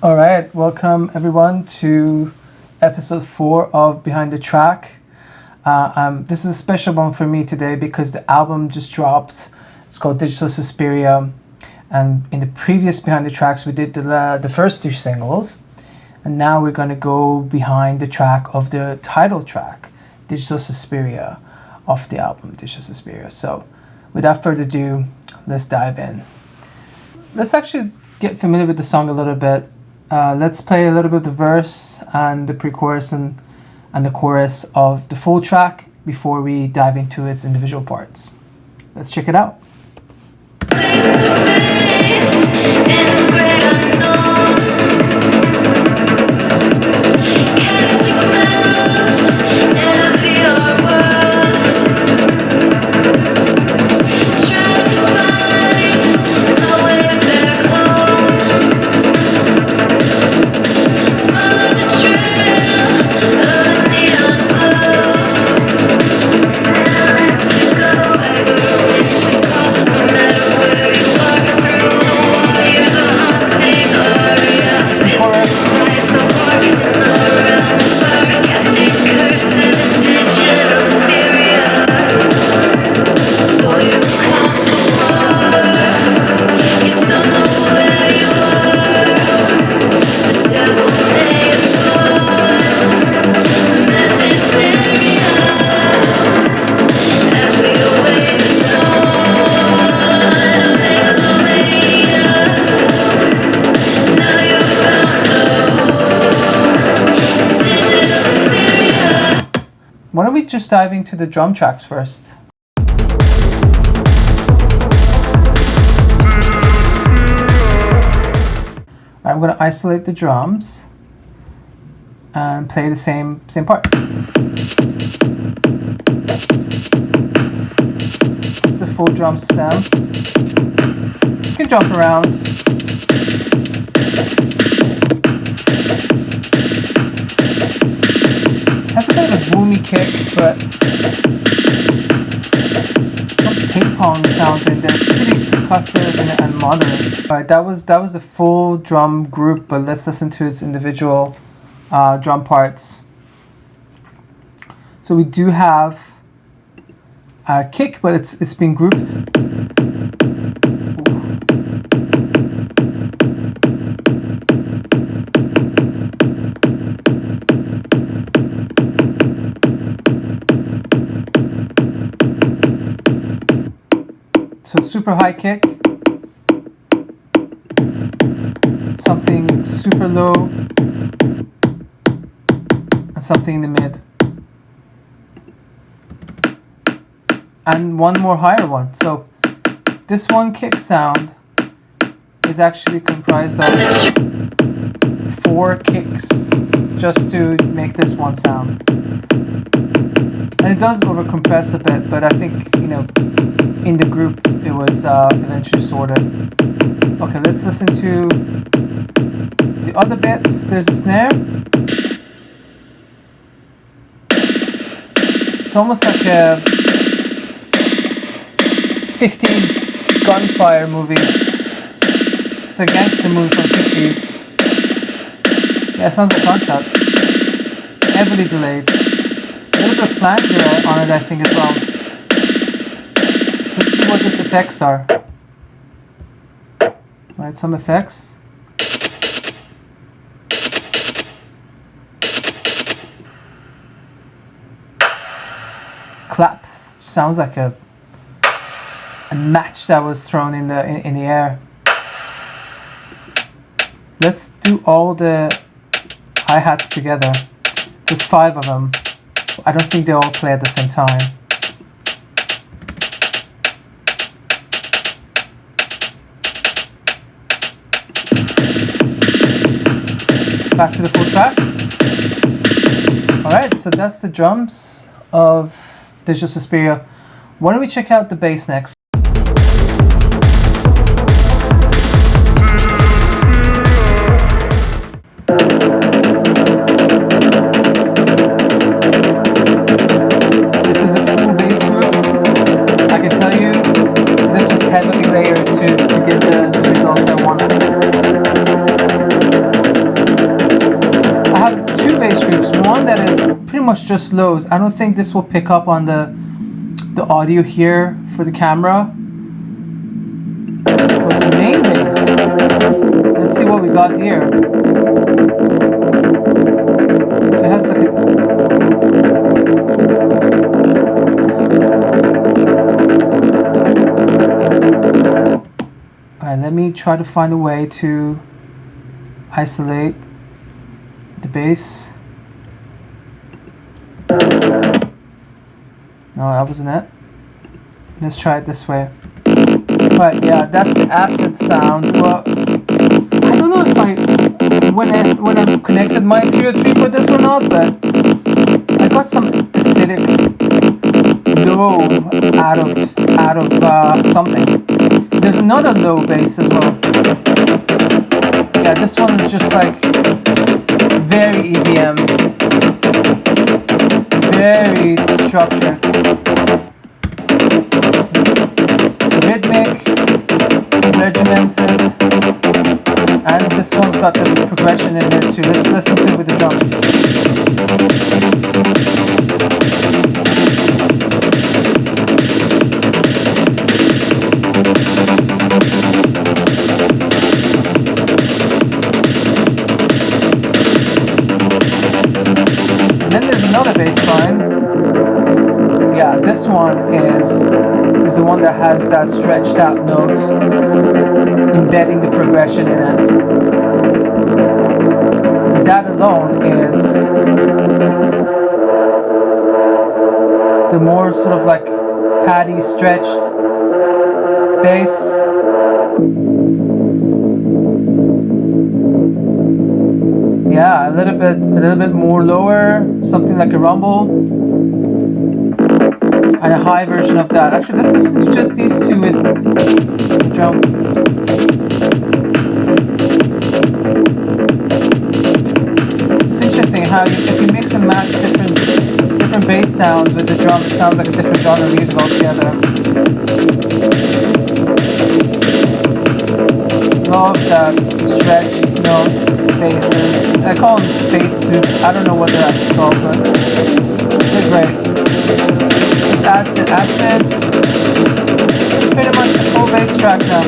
All right, welcome everyone to episode 4 of Behind the Track. This is a special one for me today because the album just dropped. It's called Digital Suspiria, and in the previous Behind the Tracks we did the first 2 singles, and now we're going to go behind the track of the title track, Digital Suspiria, off the album Digital Suspiria. So without further ado, let's dive in. Let's actually get familiar with the song a little bit. Let's play a little bit of the verse and the pre-chorus and the chorus of the full track before we dive into its individual parts. Let's check it out. Why don't we just dive into the drum tracks first? I'm going to isolate the drums and play the same part. This is the full drum stem. You can jump around. Has a bit of a boomy kick, but some ping pong sounds in there. It's pretty percussive and modern. Alright, that was the full drum group, but let's listen to its individual drum parts. So we do have our kick, but it's been grouped. So super high kick, something super low, and something in the mid. And one more higher one. So this one kick sound is actually comprised of 4 kicks just to make this one sound. And it does overcompress a bit, but I think, in the group it was eventually sorted. Okay, let's listen to the other bits. There's a snare. It's almost like a 50s gunfire movie. It's a gangster movie from 50s. Yeah, it sounds like gunshots. Heavily delayed. A little bit of flanger on it, I think, as well. Let's see what these effects are. Alright, some effects. Clap sounds like a match that was thrown in the air. Let's do all the hi-hats together. There's 5 of them. I don't think they all play at the same time. Back to the full track. Alright, so that's the drums of Digital Suspiria. Why don't we check out the bass next? This is a full bass group. I can tell you this was heavily layered to get the results I wanted. that is pretty much just lows. I don't think this will pick up on the audio here for the camera. But the main bass, let's see what we got here. So it has like a... Alright, let me try to find a way to isolate the bass. No, that wasn't it. Let's try it this way. But yeah, that's the acid sound. Well, I don't know if when I connected my 303 for this or not, but I got some acidic low out of something. There's another low bass as well. Yeah, this one is just like very EBM, very structured, rhythmic, regimented, and this one's got the progression in there too. Let's listen to it with the drums. Bass line. Yeah, this one is the one that has that stretched out note embedding the progression in it. And that alone is the more sort of like paddy stretched bass. Yeah, a little bit more lower, something like a rumble, and a high version of that. Actually, let's listen to just these two with the drums. It's interesting how if you mix and match different bass sounds with the drum, it sounds like a different genre of music altogether. Love that stretched notes. Basses. I call them space suits. I don't know what they're actually called, but they're great. Let's add the acids. This is pretty much the full bass track now.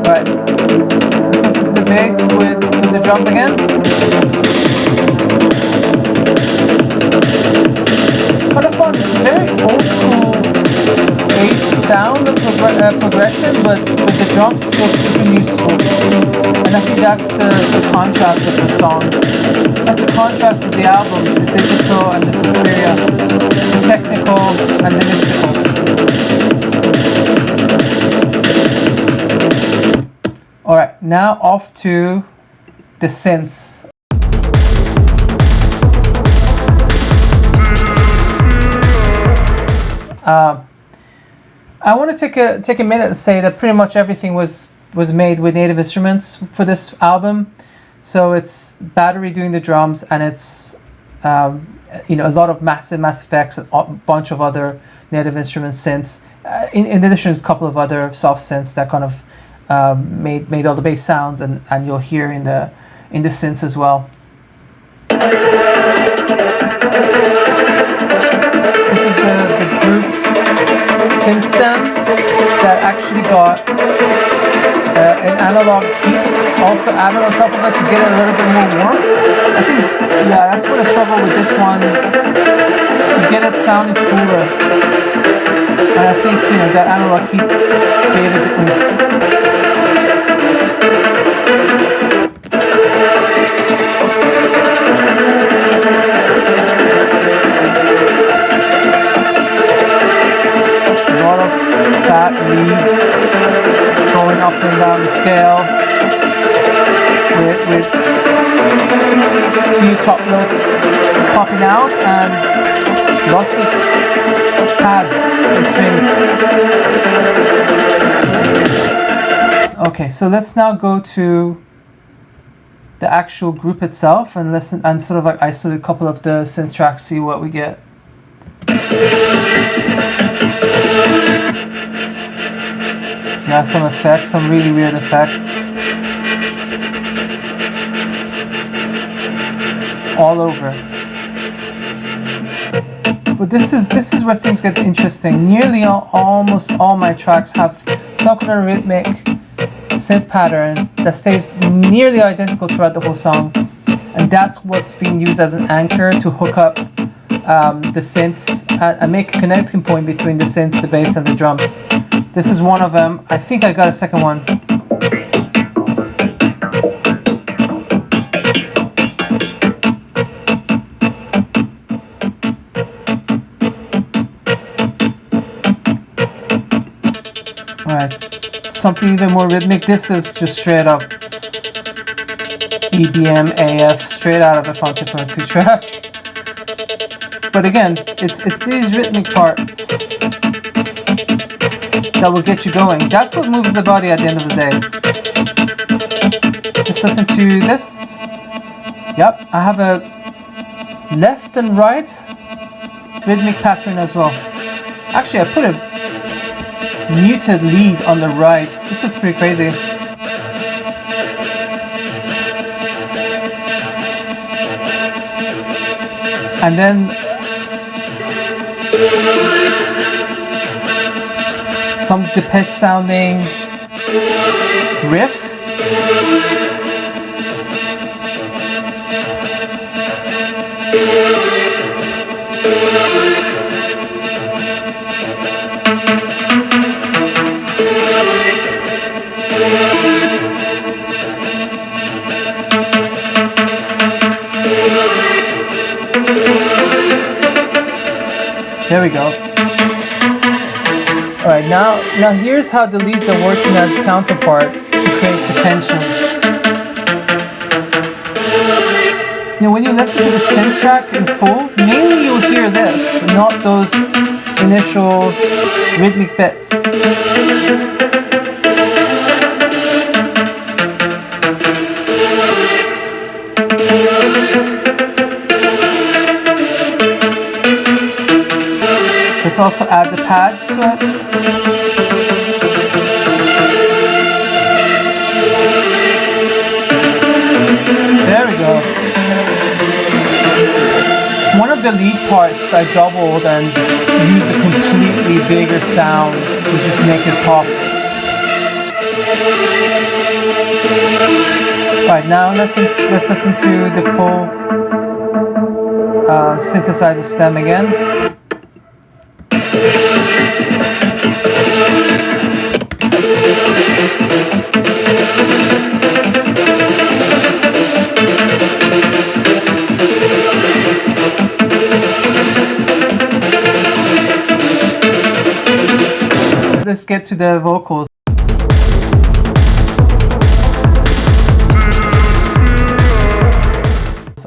Alright. Let's listen to the bass with the drums again. Kind of fun. It's very old school bass sound of progression, but the drums feel super new school. And I think that's the contrast of the song. That's the contrast of the album, the digital and the Suspiria, the technical and the mystical. Alright, now off to the synths. I want to take a minute and say that pretty much everything was made with native instruments for this album. So it's Battery doing the drums, and it's a lot of massive effects and a bunch of other native instrument synths. In addition to a couple of other soft synths that kind of made all the bass sounds, and you'll hear in the synths as well. This is the grouped synth stem that actually got an analog heat also added on top of it to get it a little bit more warmth. I think, yeah, that's what I struggled with this one, to get it sounding fuller. And I think, that analog heat gave it the oomph. Fat leads going up and down the scale with few top notes popping out and lots of pads and strings. Okay, so let's now go to the actual group itself and listen and sort of like isolate a couple of the synth tracks, see what we get. Yeah, some effects, some really weird effects. all over it. But this is where things get interesting. Nearly almost all my tracks have some kind of rhythmic synth pattern that stays nearly identical throughout the whole song, and that's what's being used as an anchor to hook up the synths and make a connecting point between the synths, the bass, and the drums. This is one of them. I think I got a second one. Alright, something even more rhythmic. This is just straight up EBM AF, straight out of a Funky 2 track. But again, it's these rhythmic parts that will get you going. That's what moves the body at the end of the day. Let's listen to this. Yep, I have a left and right rhythmic pattern as well. Actually, I put a muted lead on the right. This is pretty crazy. And then some Depeche sounding riff. There we go. Alright, now here's how the leads are working as counterparts to create the tension. Now when you listen to the synth track in full, mainly you'll hear this, not those initial rhythmic bits. Let's also add the pads to it. There we go. One of the lead parts I doubled and used a completely bigger sound to just make it pop. Right, now let's listen to the full synthesizer stem again. Let's get to the vocals.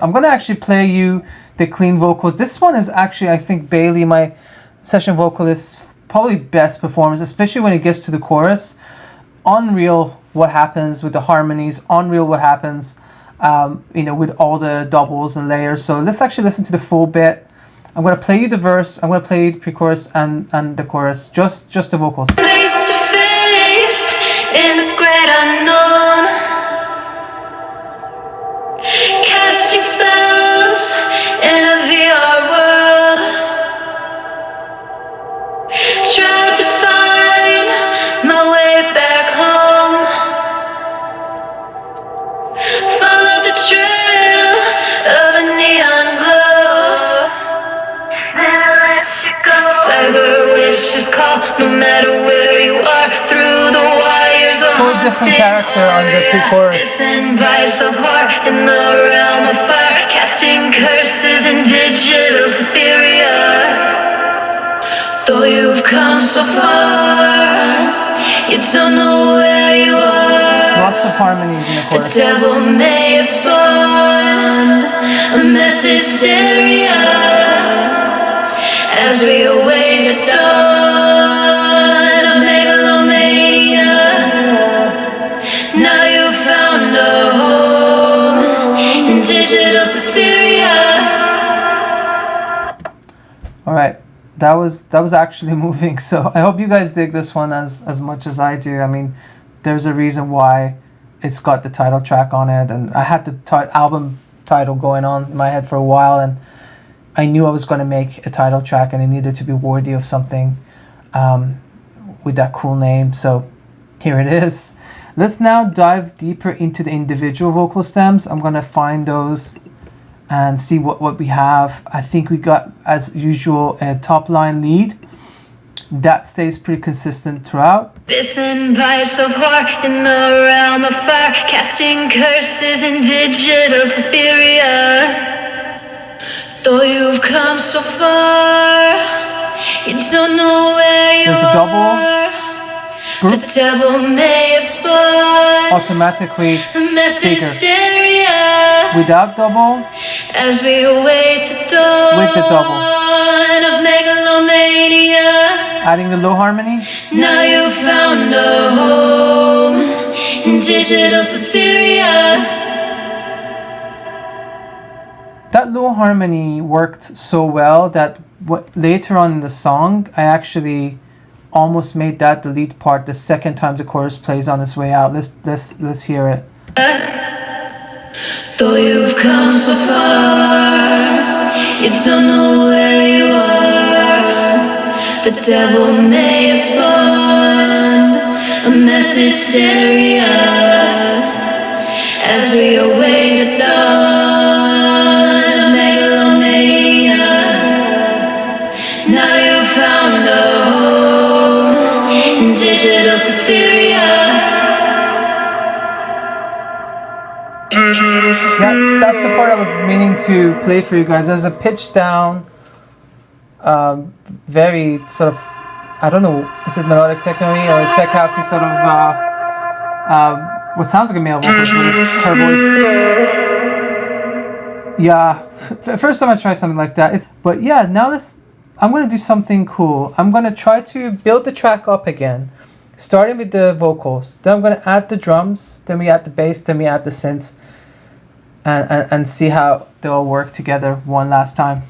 I'm gonna actually play you the clean vocals. This one is actually, I think, Bailey, my session vocalist, probably best performance, especially when it gets to the chorus. Unreal what happens with the harmonies, unreal what happens with all the doubles and layers. So let's actually listen to the full bit. I'm going to play you the verse, I'm going to play you the pre-chorus and the chorus, just the vocals. Face to face in the great unknown, casting spells in a VR world, tried to find my way back home, follow the trail of a neon glow. Cyber wishes call, no matter where you are, through the wires of Totally different character on the pre-chorus. And vice of heart in the realm of fire, casting curses in digital Suspiria. Though you've come so far, you don't know where you are. Lots of harmonies in the chorus. The devil may have spawned a mass hysteria as we await the dawn of megalomania. Now you found a home in digital Suspiria. All right, that was actually moving. So I hope you guys dig this one as much as I do. I mean, there's a reason why it's got the title track on it, and I had the album title going on in my head for a while, and I knew I was going to make a title track, and it needed to be worthy of something with that cool name. So here it is. Let's now dive deeper into the individual vocal stems. I'm going to find those and see what we have. I think we got, as usual, a top line lead. That stays pretty consistent throughout. Bitten by so far in the realm of fire, casting curses in digital Suspiria. Though you've come so far, you don't know where you There's a double group. The devil may have spawned Automatically a mass bigger. hysteria Without double, as we await the dawn with the double. of megalomania. Adding the low harmony. Now you found a home in digital Suspiria. That low harmony worked so well that later on in the song, I actually almost made that the lead part the second time the chorus plays on its way out. Let's hear it. Though you've come so far, you don't know where you are. The devil may have spawned a mass hysteria as we await the dawn of megalomania. Now you found a home in digital Suspiria. Yeah, that's the part I was meaning to play for you guys. There's a pitch down, very sort of, I don't know, is it melodic techno-y or tech housey sort of, what sounds like a male voice, but it's her voice. Yeah, first time I try something like that. But yeah, now I'm going to do something cool. I'm going to try to build the track up again, starting with the vocals. Then I'm going to add the drums, then we add the bass, then we add the synths, and see how they all work together one last time.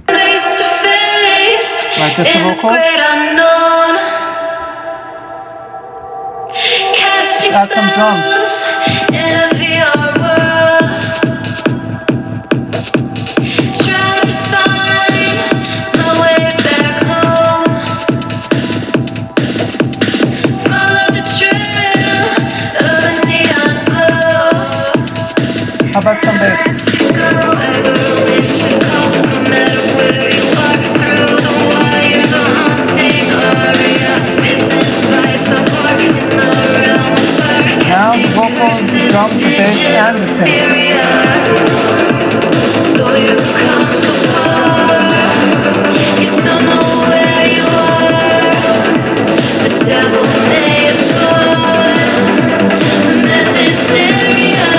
Face to face, Right, just the in vocals. great unknown. Casting Add some drums. spells in a VR world. Trying to find my way back home. Follow the trail of a neon glow. How about some bass? Now the vocals, the drums, the bass, and the synths. Though you've come so far, you don't know where you are. The devil may have spawned a mass hysteria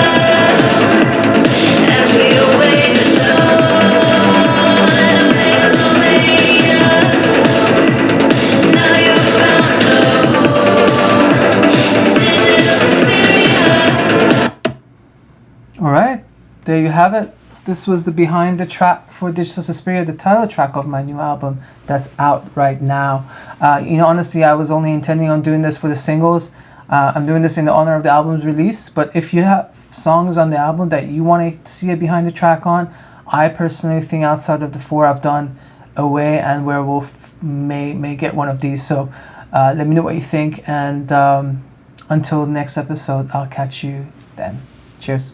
as we await the dawn of megalomania. Now you've found a home in digital Suspiria. Alright, there you have it. This was the behind the track for Digital Suspiria, the title track of my new album that's out right now. Honestly, I was only intending on doing this for the singles. I'm doing this in the honor of the album's release, but if you have songs on the album that you want to see a behind the track on, I personally think outside of the 4 I've done, Away and Werewolf may get one of these. So let me know what you think, and until next episode, I'll catch you then. Cheers.